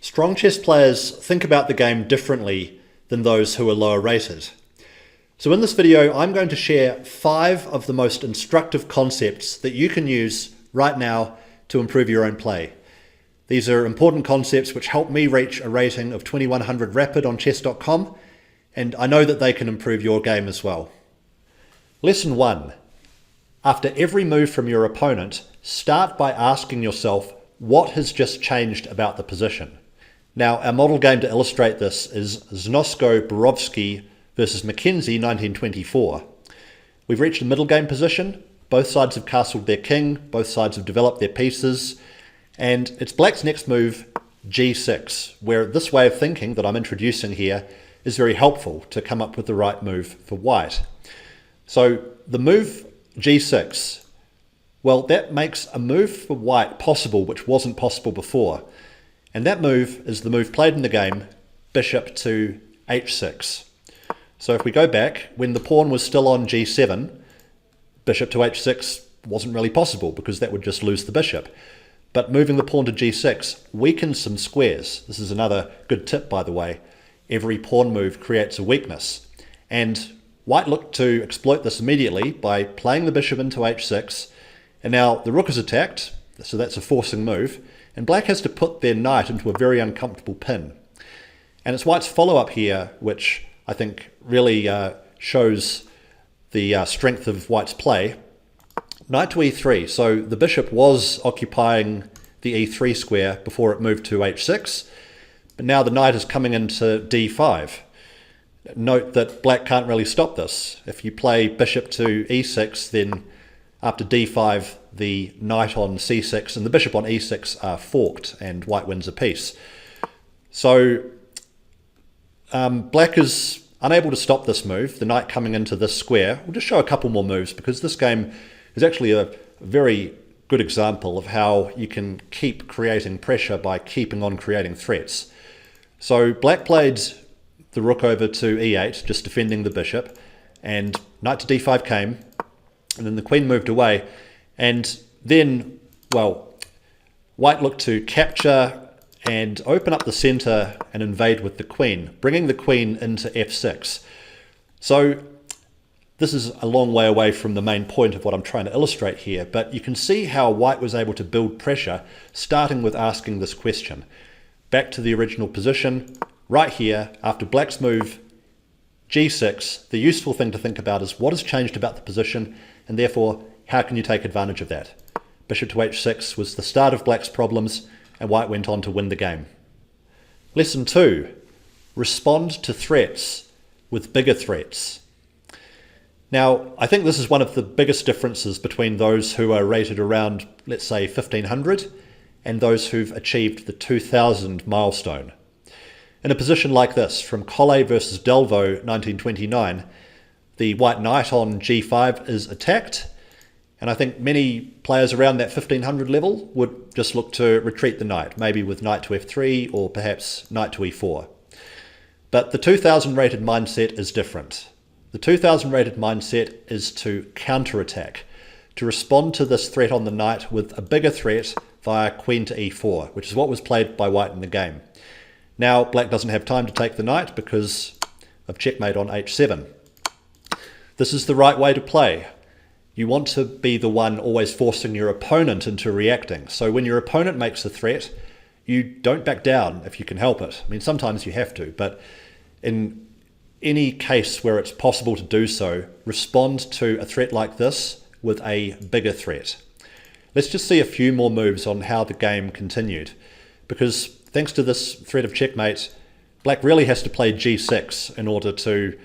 Strong chess players think about the game differently than those who are lower rated. So in this video, I'm going to share 5 of the most instructive concepts that you can use right now to improve your own play. These are important concepts which help me reach a rating of 2100 rapid on chess.com, and I know that they can improve your game as well. Lesson 1. After every move from your opponent, start by asking yourself what has just changed about the position. Now, our model game to illustrate this is Znosko-Borovsky versus Mackenzie 1924. We've reached a middle game position. Both sides have castled their king, both sides have developed their pieces, and it's black's next move, g6, where this way of thinking that I'm introducing here is very helpful to come up with the right move for white. So the move g6, well, that makes a move for white possible which wasn't possible before. And that move is the move played in the game, bishop to h6. So if we go back, when the pawn was still on g7, bishop to h6 wasn't really possible because that would just lose the bishop. But moving the pawn to g6 weakens some squares. This is another good tip, by the way. Every pawn move creates a weakness. And white looked to exploit this immediately by playing the bishop into h6. And now the rook is attacked, so that's a forcing move. And black has to put their knight into a very uncomfortable pin. And it's white's follow-up here, which I think really shows the strength of white's play. Knight to e3. So the bishop was occupying the e3 square before it moved to h6. But now the knight is coming into d5. Note that black can't really stop this. If you play bishop to e6, then after d5, the knight on c6 and the bishop on e6 are forked, and white wins a piece. So black is unable to stop this move, the knight coming into this square. We'll just show a couple more moves because this game is actually a very good example of how you can keep creating pressure by keeping on creating threats. So black played the rook over to e8, just defending the bishop, and knight to d5 came, and then the queen moved away, and then, well, white looked to capture and open up the center and invade with the queen, bringing the queen into f6. So this is a long way away from the main point of what I'm trying to illustrate here, but you can see how white was able to build pressure, starting with asking this question. Back to the original position, right here, after black's move g6, the useful thing to think about is what has changed about the position, and therefore, how can you take advantage of that? Bishop to h6 was the start of black's problems, and white went on to win the game. Lesson 2. Respond to threats with bigger threats. Now, I think this is one of the biggest differences between those who are rated around, let's say, 1500 and those who've achieved the 2000 milestone. In a position like this, from Colle versus Delvaux 1929, the white knight on g5 is attacked, and I think many players around that 1500 level would just look to retreat the knight, maybe with knight to f3 or perhaps knight to e4. But the 2000 rated mindset is different. The 2000 rated mindset is to counterattack, to respond to this threat on the knight with a bigger threat via queen to e4, which is what was played by white in the game. Now black doesn't have time to take the knight because of checkmate on h7. This is the right way to play. You want to be the one always forcing your opponent into reacting. So when your opponent makes a threat, you don't back down if you can help it. I mean, sometimes you have to, but in any case where it's possible to do so, respond to a threat like this with a bigger threat. Let's just see a few more moves on how the game continued, because thanks to this threat of checkmate, black really has to play g6 in order to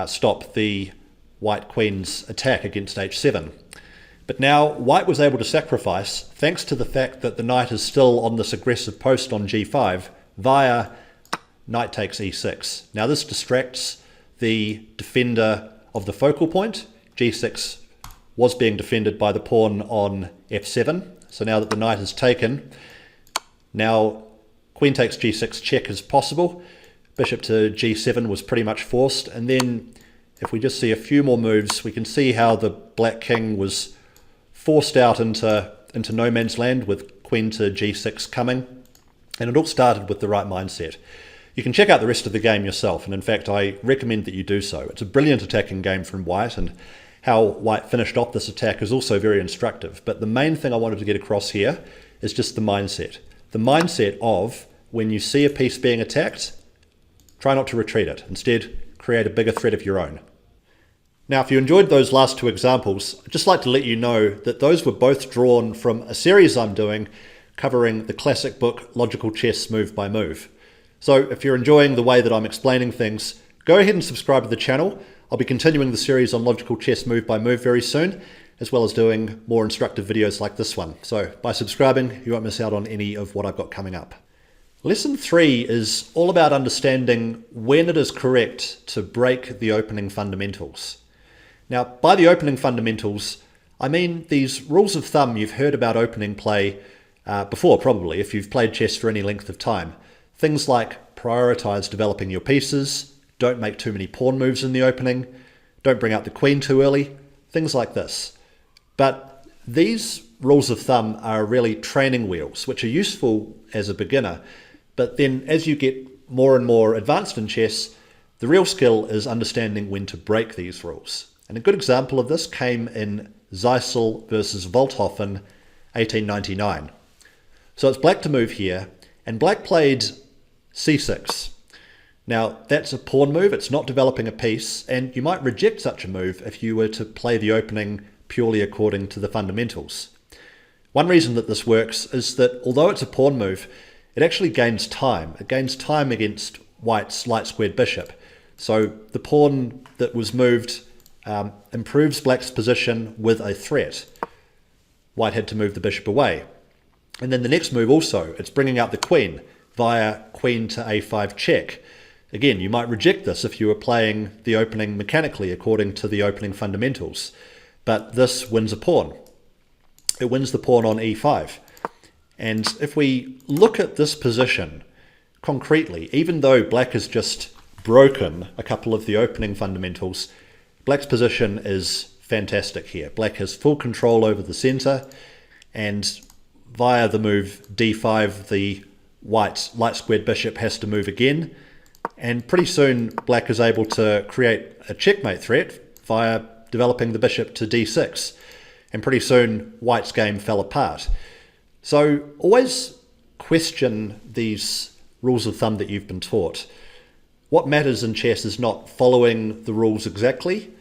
stop the white queen's attack against h7. But now white was able to sacrifice, thanks to the fact that the knight is still on this aggressive post on g5, via knight takes e6. Now this distracts the defender of the focal point. g6 was being defended by the pawn on f7. So now that the knight is taken, now queen takes g6 check is possible. Bishop to g7 was pretty much forced, and then if we just see a few more moves, we can see how the black king was forced out into no man's land with queen to g6 coming. And it all started with the right mindset. You can check out the rest of the game yourself, and in fact I recommend that you do so. It's a brilliant attacking game from White, and how White finished off this attack is also very instructive. But the main thing I wanted to get across here is just the mindset. The mindset of, when you see a piece being attacked, try not to retreat it. Instead, create a bigger threat of your own. Now, if you enjoyed those last two examples, I'd just like to let you know that those were both drawn from a series I'm doing covering the classic book Logical Chess Move by Move. So if you're enjoying the way that I'm explaining things, go ahead and subscribe to the channel. I'll be continuing the series on Logical Chess Move by Move very soon, as well as doing more instructive videos like this one. So by subscribing, you won't miss out on any of what I've got coming up. Lesson 3 is all about understanding when it is correct to break the opening fundamentals. Now, by the opening fundamentals, I mean these rules of thumb you've heard about opening play before, probably, if you've played chess for any length of time. Things like prioritize developing your pieces, don't make too many pawn moves in the opening, don't bring out the queen too early, things like this. But these rules of thumb are really training wheels, which are useful as a beginner. But then as you get more and more advanced in chess, the real skill is understanding when to break these rules. And a good example of this came in Zeisel versus Volthofen, 1899. So it's black to move here, and black played c6. Now that's a pawn move, it's not developing a piece, and you might reject such a move if you were to play the opening purely according to the fundamentals. One reason that this works is that although it's a pawn move, it actually gains time. It gains time against White's light squared bishop. So the pawn that was moved improves black's position with a threat. White had to move the bishop away. And then the next move also, it's bringing out the queen via queen to a5 check. Again, you might reject this if you were playing the opening mechanically according to the opening fundamentals. But this wins a pawn. It wins the pawn on e5. And if we look at this position concretely, even though black has just broken a couple of the opening fundamentals, black's position is fantastic here. Black has full control over the center, and via the move d5, the white light squared bishop has to move again. And pretty soon black is able to create a checkmate threat via developing the bishop to d6. And pretty soon white's game fell apart. So always question these rules of thumb that you've been taught. What matters in chess is not following the rules exactly,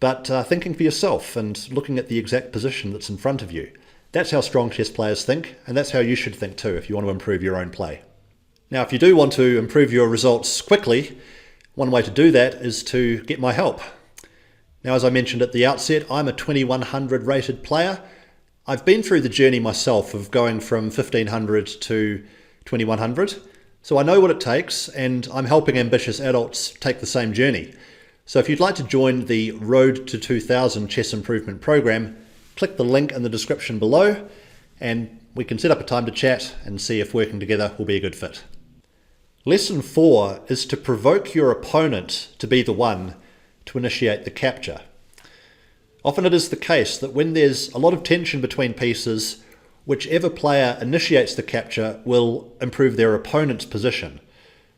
but thinking for yourself and looking at the exact position that's in front of you. That's how strong chess players think, and that's how you should think too if you want to improve your own play. Now, if you do want to improve your results quickly, one way to do that is to get my help. Now, as I mentioned at the outset, I'm a 2100 rated player. I've been through the journey myself of going from 1500 to 2100, so I know what it takes, and I'm helping ambitious adults take the same journey. So if you'd like to join the Road to 2000 Chess Improvement Program, click the link in the description below, and we can set up a time to chat and see if working together will be a good fit. Lesson 4 is to provoke your opponent to be the one to initiate the capture. Often it is the case that when there's a lot of tension between pieces, whichever player initiates the capture will improve their opponent's position.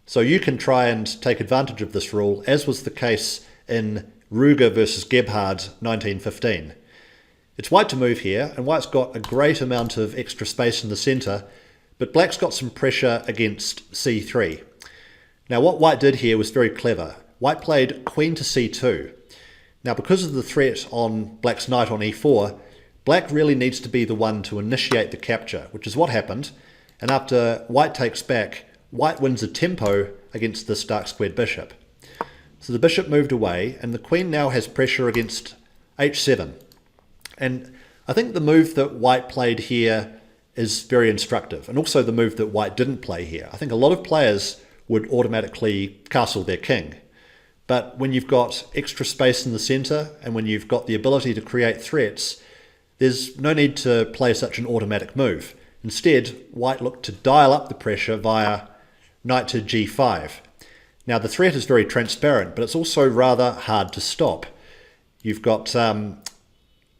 So you can try and take advantage of this rule, as was the case in Ruger versus Gebhard 1915. It's white to move here, and white's got a great amount of extra space in the centre, but black's got some pressure against c3. Now what white did here was very clever. White played queen to c2. Now because of the threat on black's knight on e4, black really needs to be the one to initiate the capture, which is what happened, and after white takes back, white wins a tempo against this dark squared bishop. So the bishop moved away, and the queen now has pressure against h7. And I think the move that white played here is very instructive, and also the move that white didn't play here. I think a lot of players would automatically castle their king. But when you've got extra space in the center, and when you've got the ability to create threats, there's no need to play such an automatic move. Instead, white looked to dial up the pressure via knight to g5. Now the threat is very transparent, but it's also rather hard to stop. You've got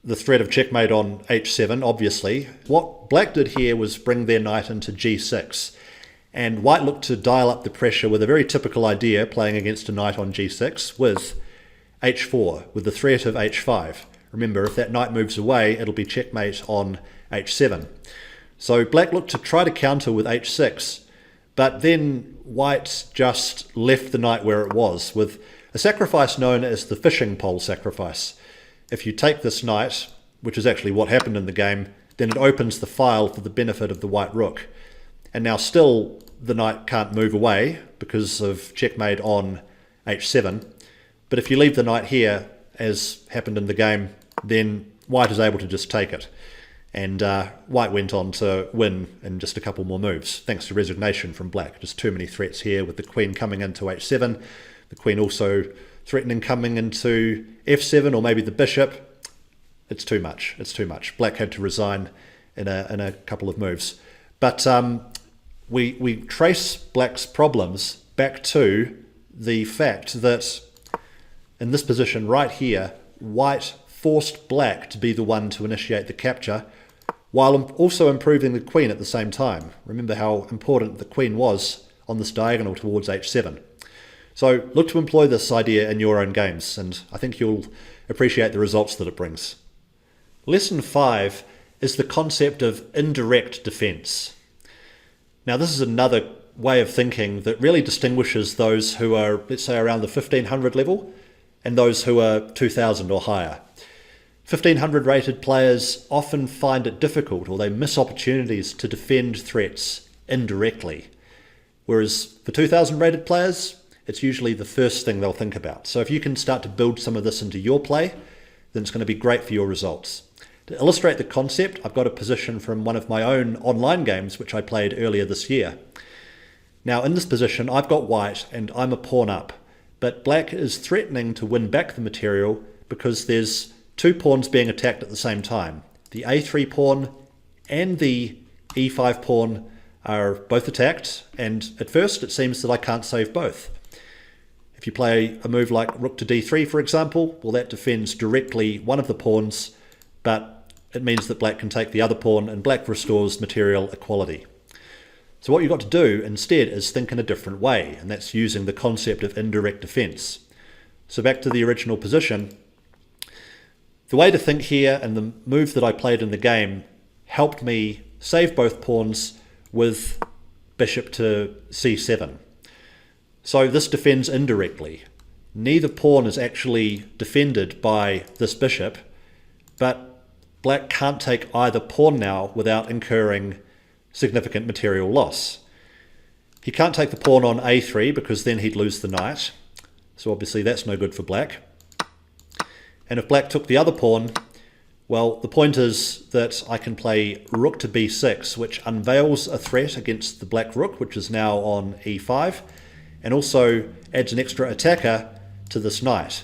the threat of checkmate on h7, obviously. What black did here was bring their knight into g6. And white looked to dial up the pressure with a very typical idea, playing against a knight on g6 with h4, with the threat of h5. Remember, if that knight moves away, it'll be checkmate on h7. So black looked to try to counter with h6, but then white just left the knight where it was, with a sacrifice known as the fishing pole sacrifice. If you take this knight, which is actually what happened in the game, then it opens the file for the benefit of the white rook. And now still the knight can't move away because of checkmate on h7. But if you leave the knight here, as happened in the game, then white is able to just take it. And white went on to win in just a couple more moves, thanks to resignation from black. Just too many threats here with the queen coming into h7, the queen also threatening coming into f7, or maybe the bishop. It's too much. It's too much. Black had to resign in a couple of moves. But we trace black's problems back to the fact that in this position right here, white forced black to be the one to initiate the capture, while also improving the queen at the same time. Remember how important the queen was on this diagonal towards h7. So look to employ this idea in your own games, and I think you'll appreciate the results that it brings. Lesson 5 is the concept of indirect defense. Now this is another way of thinking that really distinguishes those who are, let's say, around the 1500 level and those who are 2000 or higher. 1500 rated players often find it difficult, or they miss opportunities to defend threats indirectly. Whereas for 2000 rated players, it's usually the first thing they'll think about. So if you can start to build some of this into your play, then it's going to be great for your results. To illustrate the concept, I've got a position from one of my own online games which I played earlier this year. Now in this position, I've got white and I'm a pawn up, but black is threatening to win back the material because there's two pawns being attacked at the same time. The a3 pawn and the e5 pawn are both attacked, and at first it seems that I can't save both. If you play a move like rook to d3, for example, well, that defends directly one of the pawns, but it means that black can take the other pawn, and black restores material equality. So what you've got to do instead is think in a different way, and that's using the concept of indirect defense. So back to the original position. The way to think here, and the move that I played in the game, helped me save both pawns with bishop to c7. So this defends indirectly. Neither pawn is actually defended by this bishop, but black can't take either pawn now without incurring significant material loss. He can't take the pawn on a3 because then he'd lose the knight. So obviously that's no good for black. And if black took the other pawn, well, the point is that I can play rook to b6, which unveils a threat against the black rook, which is now on e5, and also adds an extra attacker to this knight.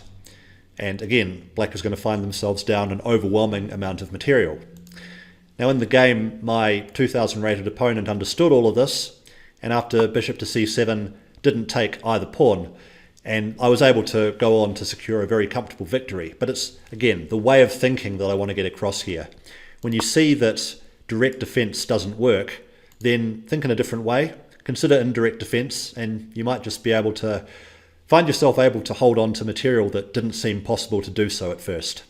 And again, black is going to find themselves down an overwhelming amount of material. Now in the game, my 2000 rated opponent understood all of this, and after bishop to c7 didn't take either pawn, and I was able to go on to secure a very comfortable victory. But it's, again, the way of thinking that I want to get across here. When you see that direct defense doesn't work, then think in a different way. Consider indirect defense, and you might just be able to find yourself able to hold on to material that didn't seem possible to do so at first.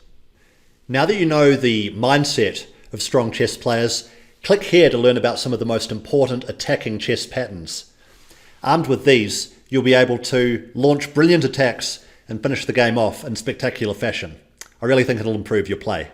Now that you know the mindset of strong chess players, click here to learn about some of the most important attacking chess patterns. Armed with these, you'll be able to launch brilliant attacks and finish the game off in spectacular fashion. I really think it'll improve your play.